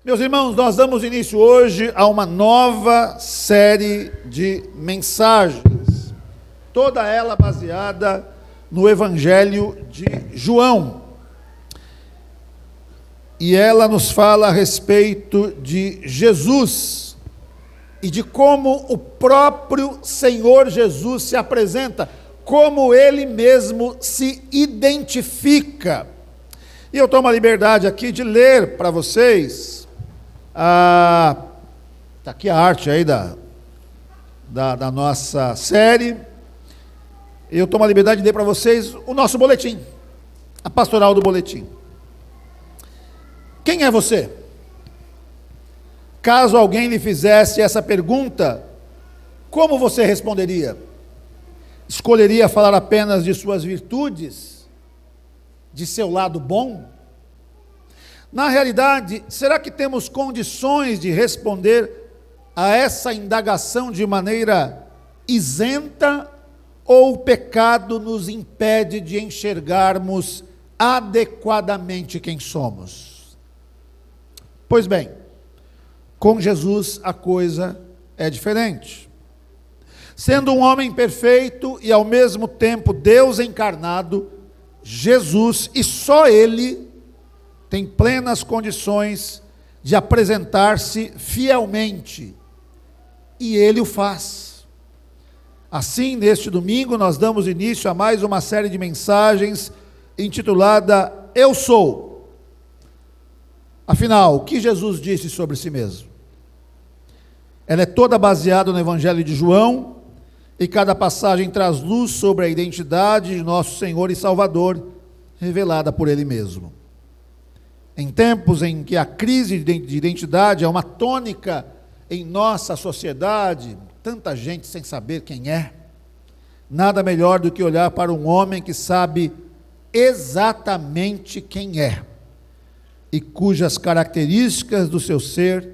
Meus irmãos, nós damos início hoje a uma nova série de mensagens, toda ela baseada no Evangelho de João. E ela nos fala a respeito de Jesus e de como o próprio Senhor Jesus se apresenta, como ele mesmo se identifica. E eu tomo a liberdade aqui de ler para vocês. Está aqui a arte aí da nossa série. Eu tomo a liberdade de ler para vocês o nosso boletim, a pastoral do boletim. Quem é você? Caso alguém lhe fizesse essa pergunta, como você responderia? Escolheria falar apenas de suas virtudes, de seu lado bom? Na realidade, será que temos condições de responder a essa indagação de maneira isenta, ou o pecado nos impede de enxergarmos adequadamente quem somos? Pois bem, com Jesus a coisa é diferente. Sendo um homem perfeito e ao mesmo tempo Deus encarnado, Jesus, e só Ele, tem plenas condições de apresentar-se fielmente, e Ele o faz. Assim, neste domingo, nós damos início a mais uma série de mensagens intitulada Eu Sou. Afinal, o que Jesus disse sobre si mesmo? Ela é toda baseada no Evangelho de João, e cada passagem traz luz sobre a identidade de nosso Senhor e Salvador, revelada por Ele mesmo. Em tempos em que a crise de identidade é uma tônica em nossa sociedade, tanta gente sem saber quem é, nada melhor do que olhar para um homem que sabe exatamente quem é, e cujas características do seu ser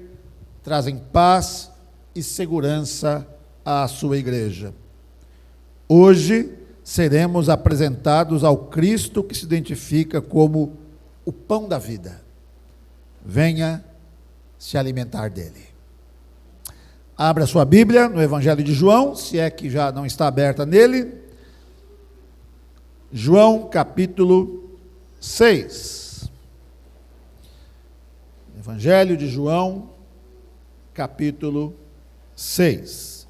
trazem paz e segurança à sua igreja. Hoje seremos apresentados ao Cristo que se identifica como o pão da vida. Venha se alimentar dele. Abra sua Bíblia no Evangelho de João, se é que já não está aberta nele. João capítulo 6. Evangelho de João, capítulo 6.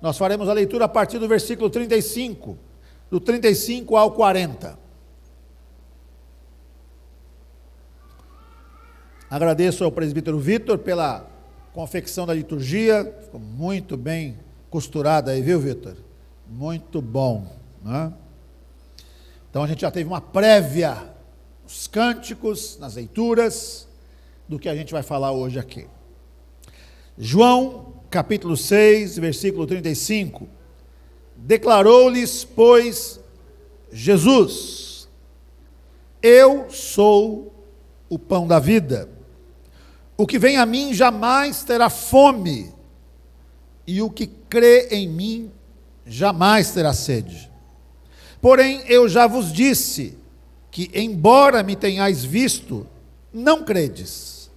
Nós faremos a leitura a partir do versículo 35, do 35 ao 40. Agradeço ao presbítero Vitor pela confecção da liturgia, ficou muito bem costurada aí, viu, Vitor? Muito bom, né? Então a gente já teve uma prévia nos cânticos, nas leituras, do que a gente vai falar hoje aqui. João, capítulo 6, versículo 35. Declarou-lhes, pois, Jesus: Eu sou o pão da vida. O que vem a mim jamais terá fome, e o que crê em mim jamais terá sede. Porém, eu já vos disse que, embora me tenhais visto, não credes.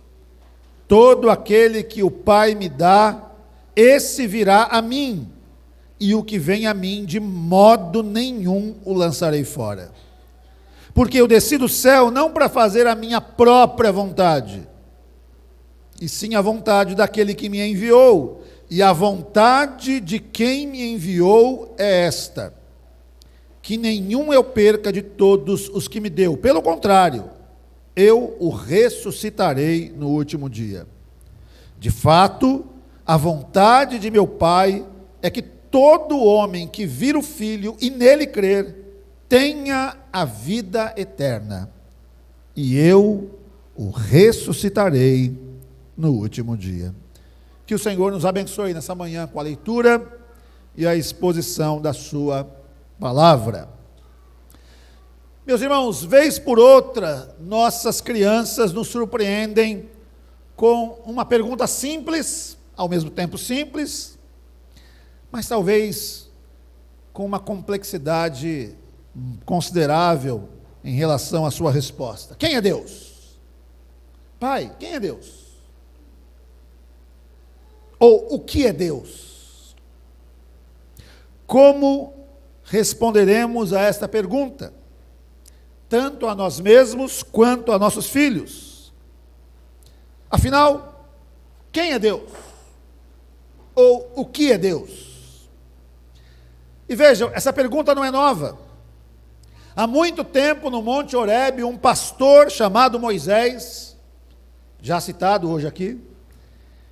Todo aquele que o Pai me dá, esse virá a mim, e o que vem a mim, de modo nenhum o lançarei fora. Porque eu desci do céu não para fazer a minha própria vontade, e sim a vontade daquele que me enviou, e a vontade de quem me enviou é esta: que nenhum eu perca de todos os que me deu, pelo contrário, eu o ressuscitarei no último dia. De fato, a vontade de meu Pai é que todo homem que vir o Filho e nele crer, tenha a vida eterna, e eu o ressuscitarei no último dia. Que o Senhor nos abençoe nessa manhã com a leitura e a exposição da sua palavra. Meus irmãos, vez por outra, nossas crianças nos surpreendem com uma pergunta simples, ao mesmo tempo simples, mas talvez com uma complexidade considerável em relação à sua resposta. Quem é Deus? Pai, quem é Deus? Ou o que é Deus? Como responderemos a esta pergunta? Tanto a nós mesmos quanto a nossos filhos. Afinal, quem é Deus? Ou o que é Deus? E vejam, essa pergunta não é nova. Há muito tempo no Monte Horebe, um pastor chamado Moisés, já citado hoje aqui,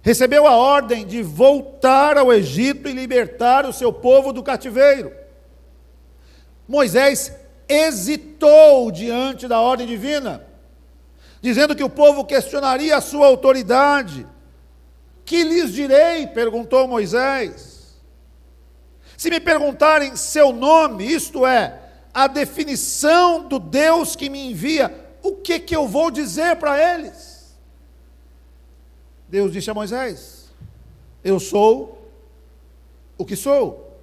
recebeu a ordem de voltar ao Egito e libertar o seu povo do cativeiro. Moisés hesitou diante da ordem divina, dizendo que o povo questionaria a sua autoridade. Que lhes direi? Perguntou Moisés. Se me perguntarem seu nome, isto é, a definição do Deus que me envia, o que eu vou dizer para eles? Deus disse a Moisés: eu sou o que sou.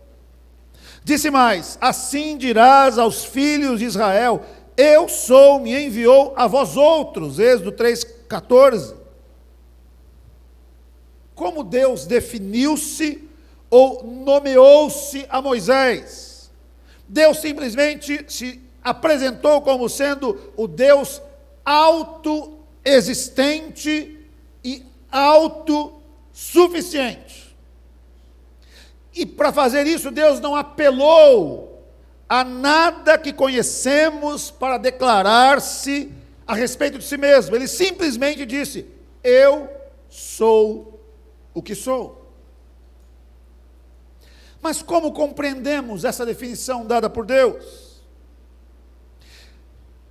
Disse mais: assim dirás aos filhos de Israel: eu sou, me enviou a vós outros. Êxodo 3,14. Como Deus definiu-se ou nomeou-se a Moisés? Deus simplesmente se apresentou como sendo o Deus autoexistente e autossuficiente. E para fazer isso, Deus não apelou a nada que conhecemos para declarar-se a respeito de si mesmo. Ele simplesmente disse: eu sou o que sou. Mas como compreendemos essa definição dada por Deus?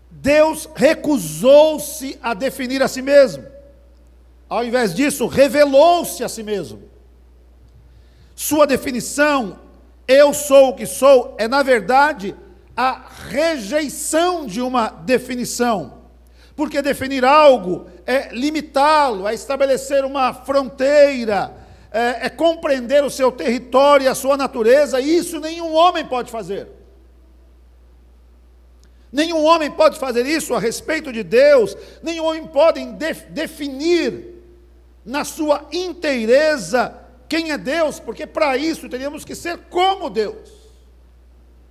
Deus recusou-se a definir a si mesmo. Ao invés disso, revelou-se a si mesmo. Sua definição, eu sou o que sou, é na verdade a rejeição de uma definição. Porque definir algo é limitá-lo, é estabelecer uma fronteira, é compreender o seu território e a sua natureza, e isso nenhum homem pode fazer. Nenhum homem pode fazer isso a respeito de Deus, nenhum homem pode definir na sua inteireza quem é Deus, porque para isso teríamos que ser como Deus,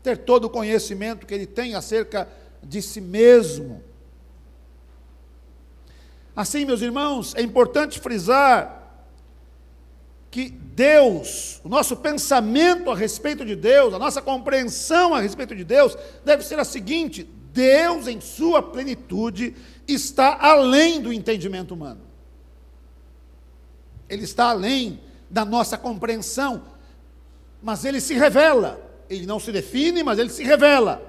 ter todo o conhecimento que Ele tem acerca de si mesmo. Assim, meus irmãos, é importante frisar que Deus, o nosso pensamento a respeito de Deus, a nossa compreensão a respeito de Deus, deve ser a seguinte: Deus, em sua plenitude, está além do entendimento humano. Ele está além da nossa compreensão, mas Ele se revela. Ele não se define, mas Ele se revela.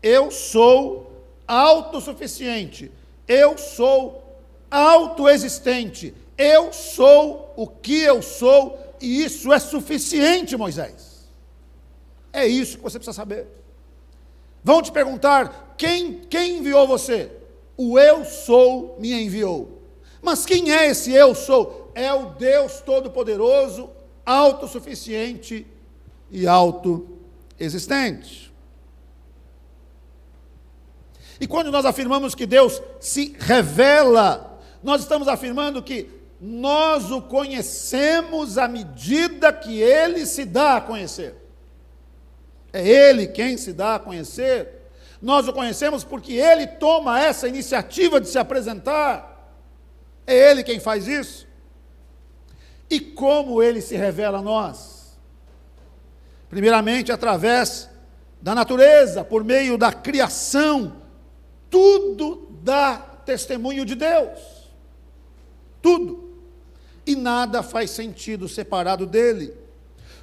Eu sou autossuficiente, eu sou autoexistente, eu sou o que eu sou, e isso é suficiente, Moisés. É isso que você precisa saber. Vão te perguntar: quem enviou você? O eu sou me enviou. Mas quem é esse eu sou? É o Deus Todo-Poderoso, autossuficiente e autoexistente. E quando nós afirmamos que Deus se revela, nós estamos afirmando que nós o conhecemos à medida que Ele se dá a conhecer. É Ele quem se dá a conhecer. Nós o conhecemos porque Ele toma essa iniciativa de se apresentar. É Ele quem faz isso. E como Ele se revela a nós? Primeiramente, através da natureza, por meio da criação. Tudo dá testemunho de Deus. Tudo. E nada faz sentido separado dele.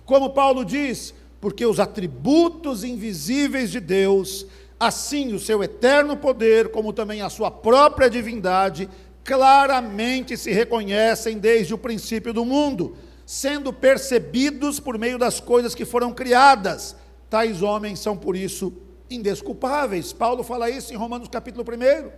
Como Paulo diz: porque os atributos invisíveis de Deus, assim o seu eterno poder, como também a sua própria divindade, claramente se reconhecem desde o princípio do mundo, sendo percebidos por meio das coisas que foram criadas. Tais homens são, por isso, indesculpáveis. Paulo fala isso em Romanos capítulo 1.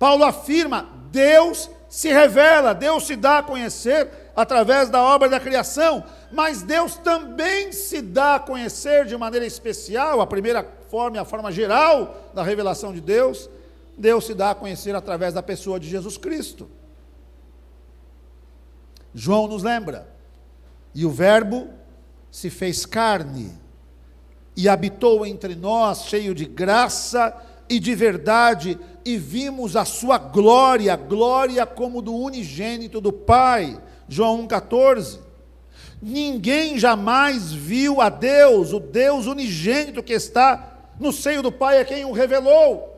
Paulo afirma: Deus se revela, Deus se dá a conhecer através da obra da criação, mas Deus também se dá a conhecer de maneira especial. A primeira forma e a forma geral da revelação de Deus, Deus se dá a conhecer através da pessoa de Jesus Cristo. João nos lembra. E o Verbo se fez carne e habitou entre nós, cheio de graça e de verdade, e vimos a sua glória, glória como do unigênito do Pai. João 1,14. Ninguém jamais viu a Deus, o Deus unigênito que está no seio do Pai é quem o revelou.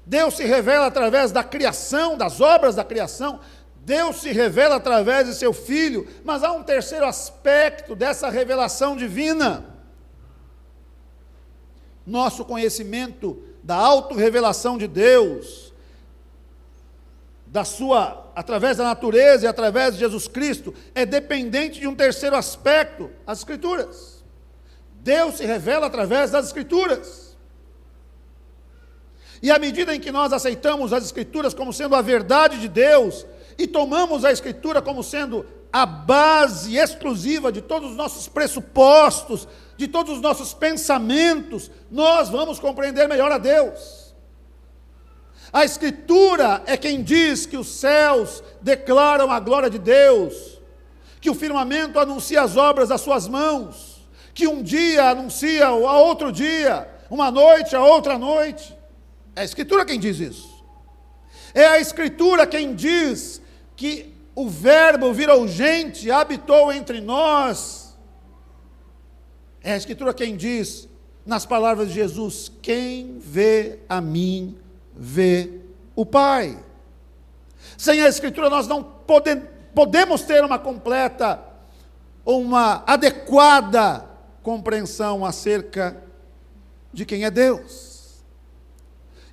Deus se revela através da criação, das obras da criação. Deus se revela através de seu Filho, mas há um terceiro aspecto dessa revelação divina. Nosso conhecimento da autorrevelação de Deus, através da natureza e através de Jesus Cristo, é dependente de um terceiro aspecto, as Escrituras. Deus se revela através das Escrituras. E à medida em que nós aceitamos as Escrituras como sendo a verdade de Deus, e tomamos a Escritura como sendo a base exclusiva de todos os nossos pressupostos, de todos os nossos pensamentos, nós vamos compreender melhor a Deus. A Escritura é quem diz que os céus declaram a glória de Deus, que o firmamento anuncia as obras das suas mãos, que um dia anuncia a outro dia, uma noite a outra noite. É a Escritura quem diz isso. É a Escritura quem diz que o Verbo virou gente, habitou entre nós. É a Escritura quem diz, nas palavras de Jesus, quem vê a mim, vê o Pai. Sem a Escritura nós não podemos ter uma completa, uma adequada compreensão acerca de quem é Deus.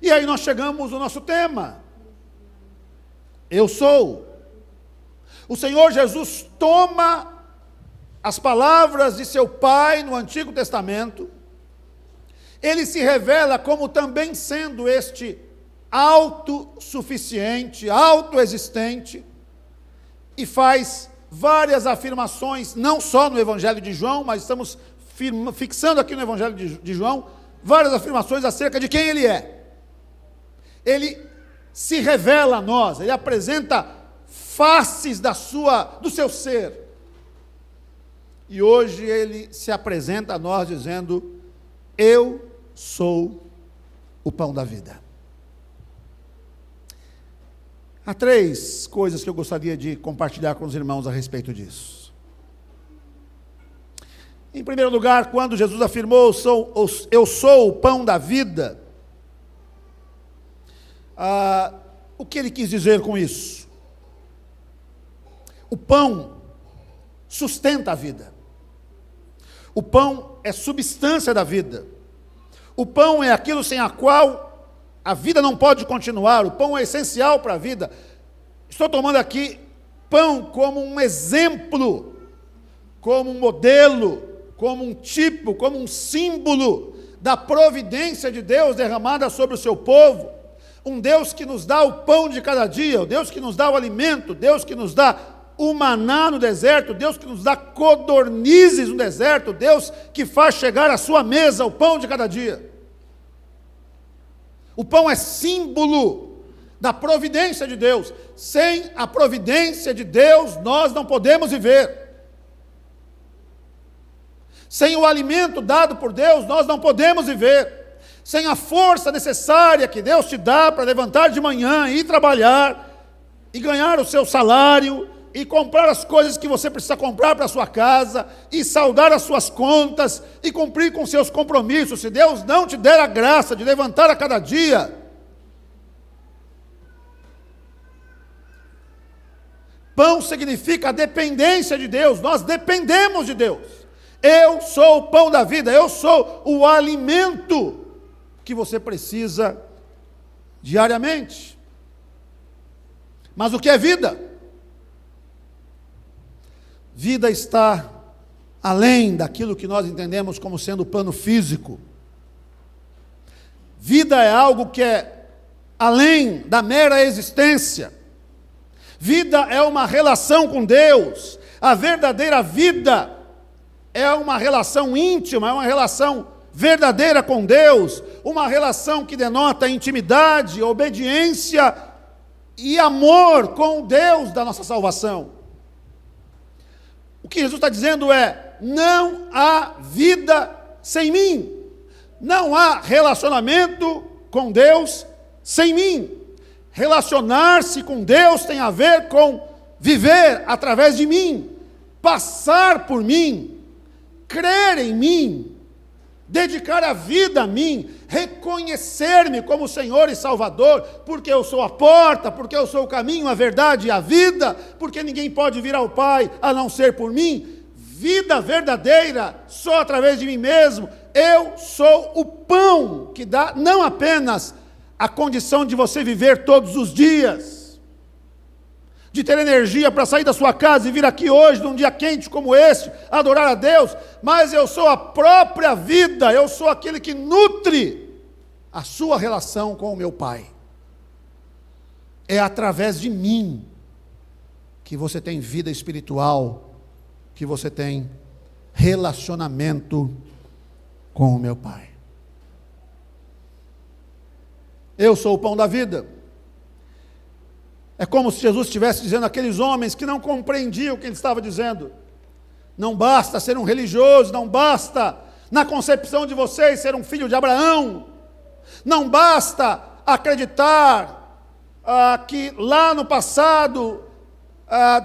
E aí nós chegamos no nosso tema. Eu sou. O Senhor Jesus toma as palavras de seu Pai no Antigo Testamento, ele se revela como também sendo este autossuficiente, autoexistente, e faz várias afirmações, não só no Evangelho de João, mas estamos fixando aqui no Evangelho de João, várias afirmações acerca de quem ele é. Ele se revela a nós, ele apresenta faces do seu ser. E hoje ele se apresenta a nós dizendo: eu sou o pão da vida. Há 3 coisas que eu gostaria de compartilhar com os irmãos a respeito disso. Em primeiro lugar, quando Jesus afirmou, eu sou o pão da vida, o que ele quis dizer com isso? O pão sustenta a vida. O pão é substância da vida. O pão é aquilo sem a qual a vida não pode continuar. O pão é essencial para a vida. Estou tomando aqui pão como um exemplo, como um modelo, como um tipo, como um símbolo da providência de Deus derramada sobre o seu povo. Um Deus que nos dá o pão de cada dia, o Deus que nos dá o alimento, Deus que nos dá o maná no deserto, Deus que nos dá codornizes no deserto, Deus que faz chegar à sua mesa o pão de cada dia. O pão é símbolo da providência de Deus. Sem a providência de Deus, nós não podemos viver. Sem o alimento dado por Deus, nós não podemos viver. Sem a força necessária que Deus te dá para levantar de manhã, ir trabalhar, e ganhar o seu salário, e comprar as coisas que você precisa comprar para a sua casa, e saldar as suas contas, e cumprir com seus compromissos. Se Deus não te der a graça de levantar a cada dia, pão significa a dependência de Deus, nós dependemos de Deus. Eu sou o pão da vida, eu sou o alimento que você precisa diariamente. Mas o que é vida? Vida está além daquilo que nós entendemos como sendo o plano físico. Vida é algo que é além da mera existência. Vida é uma relação com Deus. A verdadeira vida é uma relação íntima, é uma relação verdadeira com Deus, uma relação que denota intimidade, obediência e amor com o Deus da nossa salvação. O que Jesus está dizendo é: não há vida sem mim, não há relacionamento com Deus sem mim. Relacionar-se com Deus tem a ver com viver através de mim, passar por mim, crer em mim, dedicar a vida a mim, reconhecer-me como Senhor e Salvador, porque eu sou a porta, porque eu sou o caminho, a verdade e a vida, porque ninguém pode vir ao Pai a não ser por mim. Vida verdadeira só através de mim mesmo. Eu sou o pão que dá não apenas a condição de você viver todos os dias, de ter energia para sair da sua casa e vir aqui hoje, num dia quente como este, adorar a Deus, mas eu sou a própria vida, eu sou aquele que nutre a sua relação com o meu Pai. É através de mim que você tem vida espiritual, que você tem relacionamento com o meu Pai. Eu sou o pão da vida. É como se Jesus estivesse dizendo àqueles homens que não compreendiam o que ele estava dizendo: não basta ser um religioso, não basta, na concepção de vocês, ser um filho de Abraão, não basta acreditar que lá no passado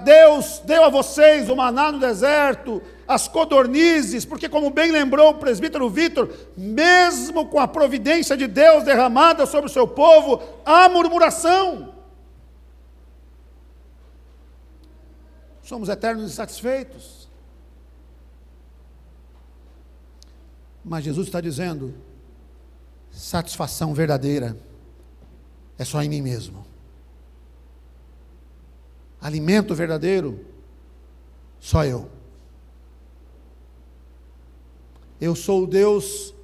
Deus deu a vocês o maná no deserto, as codornizes, porque, como bem lembrou o presbítero Vitor, mesmo com a providência de Deus derramada sobre o seu povo, há murmuração. Somos eternos insatisfeitos. Mas Jesus está dizendo: satisfação verdadeira é só em mim mesmo. Alimento verdadeiro, só eu. Eu sou o Deus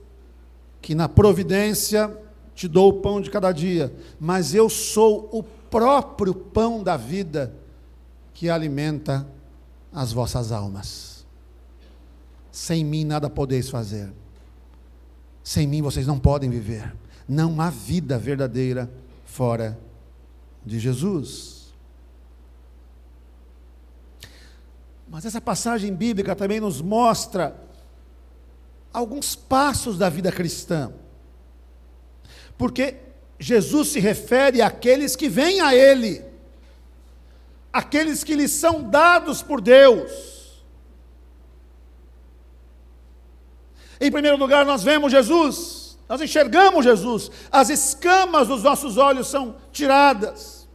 que na providência te dou o pão de cada dia, mas eu sou o próprio pão da vida que alimenta as vossas almas. Sem mim nada podeis fazer. Sem mim vocês não podem viver. Não há vida verdadeira fora de Jesus. Mas essa passagem bíblica também nos mostra alguns passos da vida cristã. Porque Jesus se refere àqueles que vêm a Ele, aqueles que lhes são dados por Deus. Em primeiro lugar, nós vemos Jesus, nós enxergamos Jesus, as escamas dos nossos olhos são tiradas.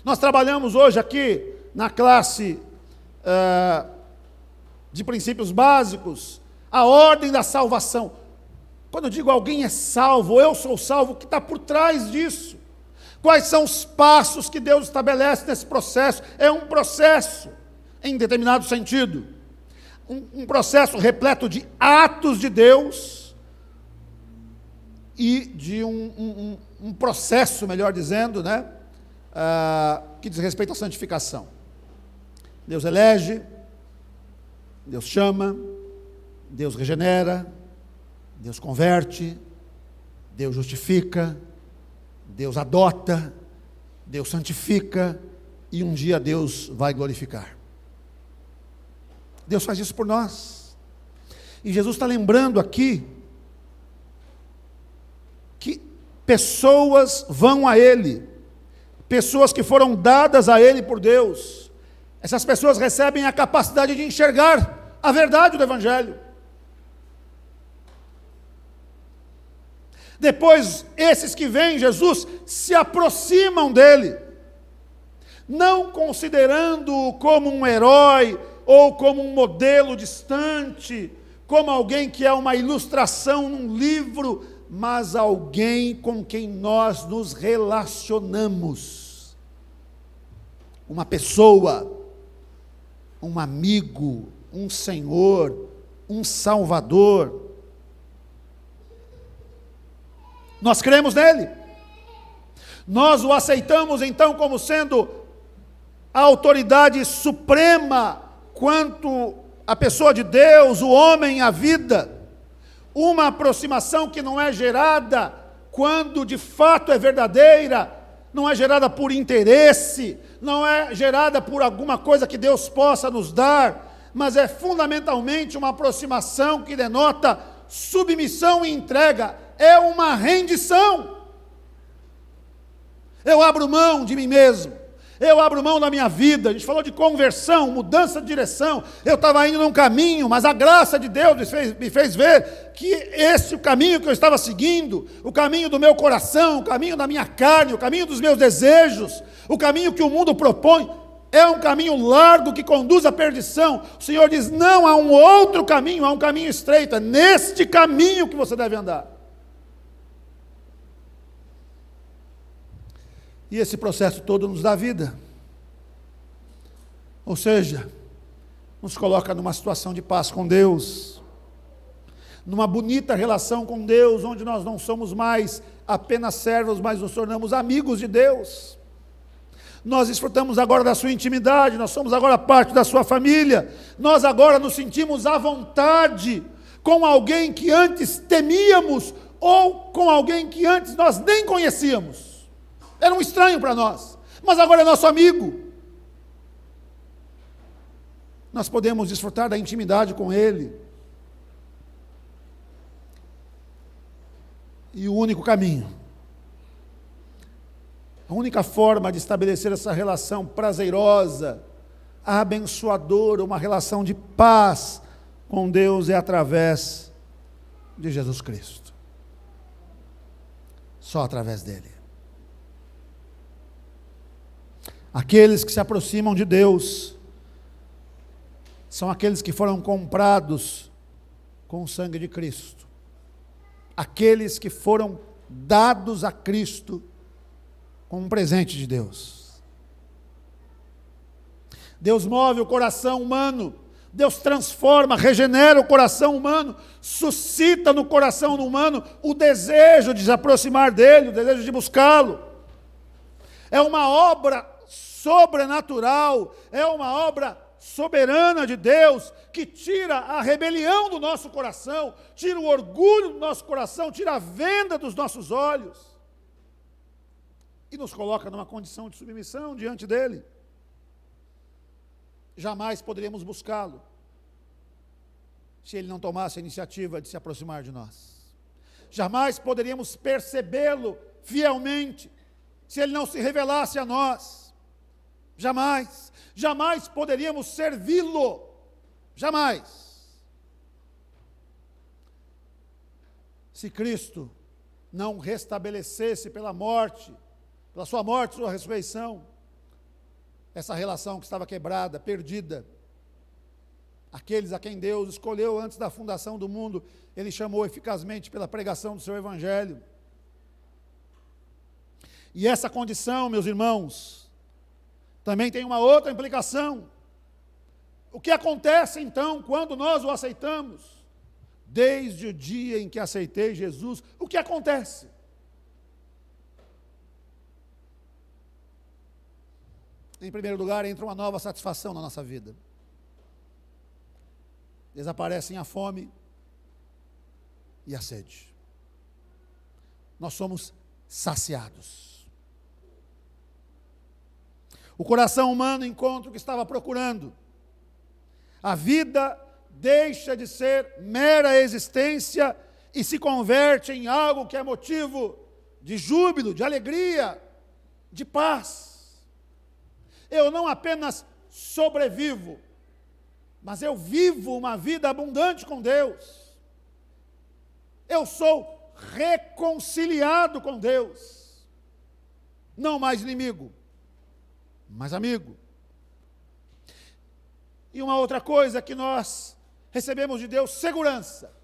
Nós trabalhamos hoje aqui na classe de princípios básicos, a ordem da salvação. Quando eu digo alguém é salvo, eu sou salvo, o que está por trás disso? Quais são os passos que Deus estabelece nesse processo? É um processo, em determinado sentido, um processo repleto de atos de Deus e de um processo, melhor dizendo, né, que diz respeito à santificação. Deus elege, Deus chama, Deus regenera, Deus converte, Deus justifica, Deus adota, Deus santifica, e um dia Deus vai glorificar. Deus faz isso por nós. E Jesus está lembrando aqui que pessoas vão a Ele, pessoas que foram dadas a Ele por Deus. Essas pessoas recebem a capacidade de enxergar a verdade do Evangelho. Depois, esses que veem Jesus se aproximam dele, não considerando-o como um herói ou como um modelo distante, como alguém que é uma ilustração num livro, mas alguém com quem nós nos relacionamos. Uma pessoa, um amigo, um Senhor, um Salvador. Nós cremos nele. Nós o aceitamos então como sendo a autoridade suprema quanto a pessoa de Deus, o homem, a vida. Uma aproximação que não é gerada quando de fato é verdadeira, não é gerada por interesse, não é gerada por alguma coisa que Deus possa nos dar, mas é fundamentalmente uma aproximação que denota submissão e entrega, é uma rendição. Eu abro mão de mim mesmo, eu abro mão da minha vida. A gente falou de conversão, mudança de direção. Eu estava indo num caminho, mas a graça de Deus me fez ver que esse o caminho que eu estava seguindo, o caminho do meu coração, o caminho da minha carne, o caminho dos meus desejos, o caminho que o mundo propõe, é um caminho largo que conduz à perdição. O Senhor diz: não, há um outro caminho, há um caminho estreito, é neste caminho que você deve andar. E esse processo todo nos dá vida. Ou seja, nos coloca numa situação de paz com Deus, numa bonita relação com Deus, onde nós não somos mais apenas servos, mas nos tornamos amigos de Deus. Nós desfrutamos agora da sua intimidade, nós somos agora parte da sua família, nós agora nos sentimos à vontade com alguém que antes temíamos, ou com alguém que antes nós nem conhecíamos. Era um estranho para nós, mas agora é nosso amigo. Nós podemos desfrutar da intimidade com Ele. E o único caminho, a única forma de estabelecer essa relação prazerosa, abençoadora, uma relação de paz com Deus é através de Jesus Cristo. Só através dele. Aqueles que se aproximam de Deus são aqueles que foram comprados com o sangue de Cristo. Aqueles que foram dados a Cristo como um presente de Deus. Deus move o coração humano, Deus transforma, regenera o coração humano, suscita no coração humano o desejo de se aproximar dele, o desejo de buscá-lo. É uma obra sobrenatural, é uma obra soberana de Deus, que tira a rebelião do nosso coração, tira o orgulho do nosso coração, tira a venda dos nossos olhos, e nos coloca numa condição de submissão diante dele. Jamais poderíamos buscá-lo, se ele não tomasse a iniciativa de se aproximar de nós. Jamais poderíamos percebê-lo fielmente, se ele não se revelasse a nós. Jamais poderíamos servi-lo, jamais. Se Cristo não restabelecesse pela sua morte, sua ressurreição, essa relação que estava quebrada, perdida, aqueles a quem Deus escolheu antes da fundação do mundo, Ele chamou eficazmente pela pregação do seu Evangelho. E essa condição, meus irmãos, também tem uma outra implicação. O que acontece então quando nós o aceitamos? Desde o dia em que aceitei Jesus, o que acontece? Em primeiro lugar, entra uma nova satisfação na nossa vida. Desaparecem a fome e a sede. Nós somos saciados. O coração humano encontra o que estava procurando. A vida deixa de ser mera existência e se converte em algo que é motivo de júbilo, de alegria, de paz. Eu não apenas sobrevivo, mas eu vivo uma vida abundante com Deus. Eu sou reconciliado com Deus. Não mais inimigo, mas amigo. E uma outra coisa que nós recebemos de Deus: segurança.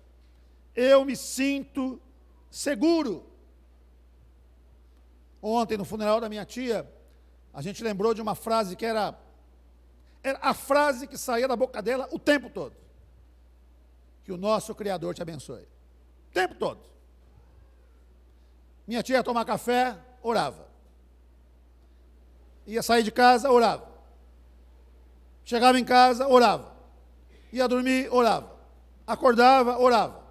Eu me sinto seguro. Ontem, no funeral da minha tia, a gente lembrou de uma frase que era a frase que saía da boca dela o tempo todo: que o nosso Criador te abençoe. O tempo todo. Minha tia ia tomar café, orava. Ia sair de casa, orava. Chegava em casa, orava. Ia dormir, orava. Acordava, orava.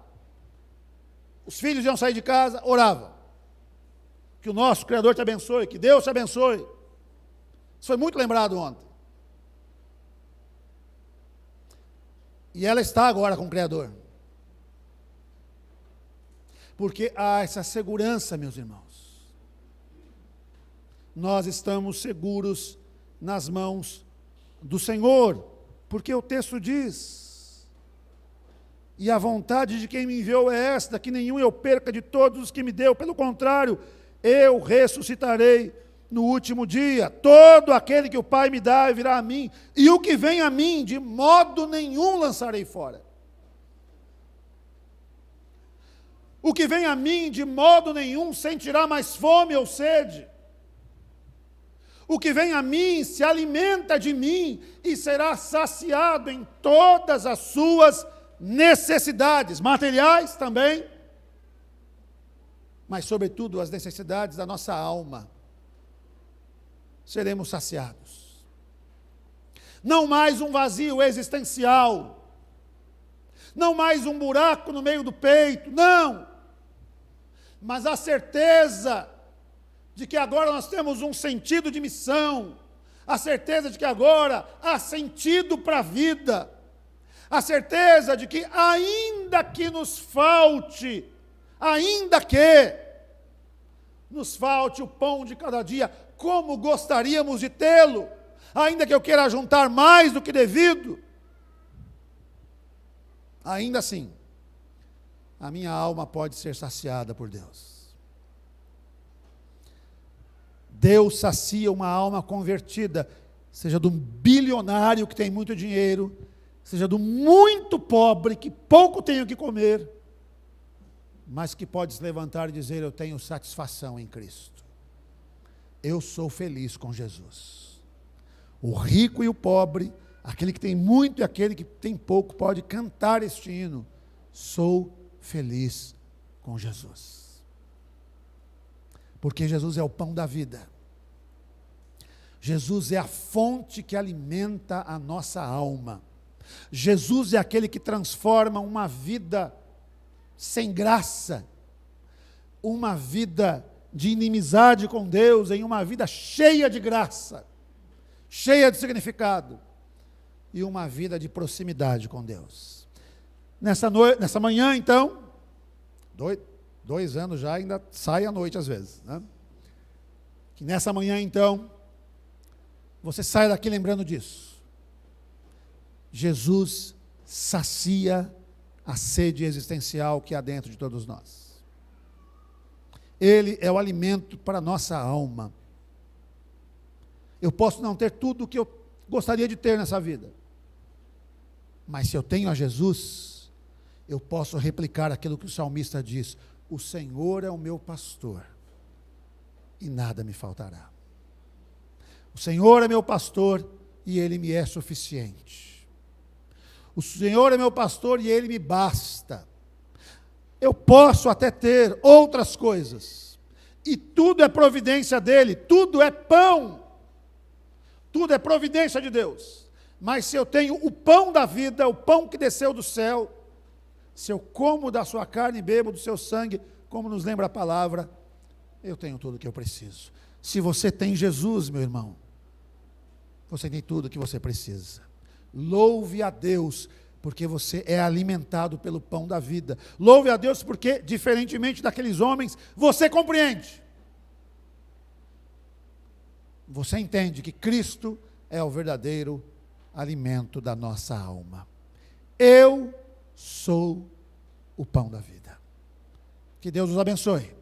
Os filhos iam sair de casa, orava. Que o nosso Criador te abençoe, que Deus te abençoe. Isso foi muito lembrado ontem. E ela está agora com o Criador. Porque há essa segurança, meus irmãos. Nós estamos seguros nas mãos do Senhor, porque o texto diz: e a vontade de quem me enviou é esta, que nenhum eu perca de todos os que me deu, pelo contrário, eu ressuscitarei no último dia. Todo aquele que o Pai me dá virá a mim, e o que vem a mim, de modo nenhum lançarei fora. O que vem a mim, de modo nenhum sentirá mais fome ou sede. O que vem a mim se alimenta de mim e será saciado em todas as suas necessidades, materiais também, mas sobretudo as necessidades da nossa alma. Seremos saciados. Não mais um vazio existencial, não mais um buraco no meio do peito, não, mas a certeza de que agora nós temos um sentido de missão, a certeza de que agora há sentido para a vida, a certeza de que ainda que nos falte o pão de cada dia, como gostaríamos de tê-lo, ainda que eu queira juntar mais do que devido, ainda assim, a minha alma pode ser saciada por Deus. Deus sacia uma alma convertida, seja do bilionário que tem muito dinheiro, seja do muito pobre que pouco tem o que comer, mas que pode se levantar e dizer: eu tenho satisfação em Cristo. Eu sou feliz com Jesus. O rico e o pobre, aquele que tem muito e aquele que tem pouco, pode cantar este hino: sou feliz com Jesus. Porque Jesus é o pão da vida. Jesus é a fonte que alimenta a nossa alma. Jesus é aquele que transforma uma vida sem graça, uma vida de inimizade com Deus, em uma vida cheia de graça, cheia de significado, e uma vida de proximidade com Deus. Nessa manhã, então, 2 anos já, ainda sai à noite às vezes, né? Que nessa manhã, então, você sai daqui lembrando disso. Jesus sacia a sede existencial que há dentro de todos nós. Ele é o alimento para a nossa alma. Eu posso não ter tudo o que eu gostaria de ter nessa vida, mas se eu tenho a Jesus, eu posso replicar aquilo que o salmista diz: o Senhor é o meu pastor, e nada me faltará. O Senhor é meu pastor, e Ele me é suficiente. O Senhor é meu pastor, e Ele me basta. Eu posso até ter outras coisas, e tudo é providência dEle, tudo é pão, tudo é providência de Deus. Mas se eu tenho o pão da vida, o pão que desceu do céu, se eu como da sua carne e bebo do seu sangue, como nos lembra a palavra, eu tenho tudo o que eu preciso. Se você tem Jesus, meu irmão, você tem tudo o que você precisa. Louve a Deus, porque você é alimentado pelo pão da vida. Louve a Deus porque, diferentemente daqueles homens, você compreende. Você entende que Cristo é o verdadeiro alimento da nossa alma. Eu sou o pão da vida. Que Deus os abençoe.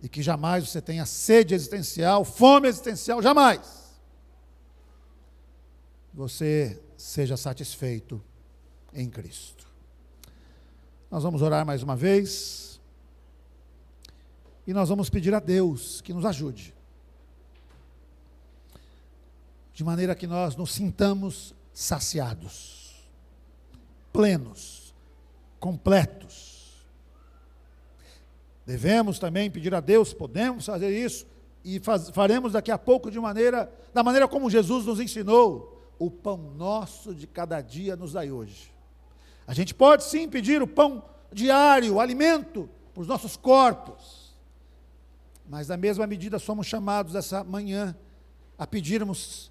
E que jamais você tenha sede existencial, fome existencial, jamais. Você seja satisfeito em Cristo. Nós vamos orar mais uma vez. E nós vamos pedir a Deus que nos ajude. De maneira que nós nos sintamos saciados, plenos, completos. Devemos também pedir a Deus, podemos fazer isso, e faremos daqui a pouco da maneira como Jesus nos ensinou. O pão nosso de cada dia nos dai hoje. A gente pode sim pedir o pão diário, o alimento para os nossos corpos, mas na mesma medida somos chamados essa manhã a pedirmos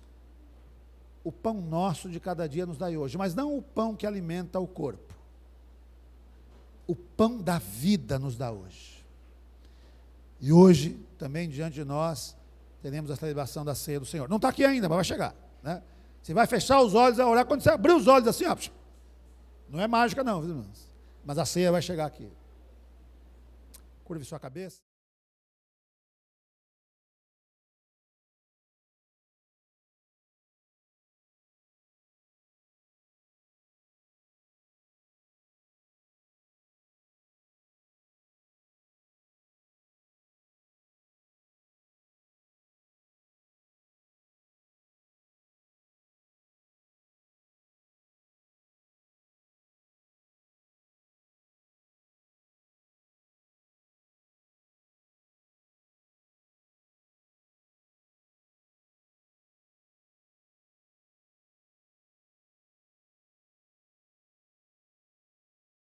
o pão nosso de cada dia nos dai hoje, mas não o pão que alimenta o corpo. O pão da vida nos dá hoje. E hoje, também diante de nós, teremos a celebração da ceia do Senhor. Não está aqui ainda, mas vai chegar, né? Você vai fechar os olhos, vai orar, quando você abrir os olhos assim, ó, não é mágica não, irmãos, mas a ceia vai chegar aqui. Curve sua cabeça.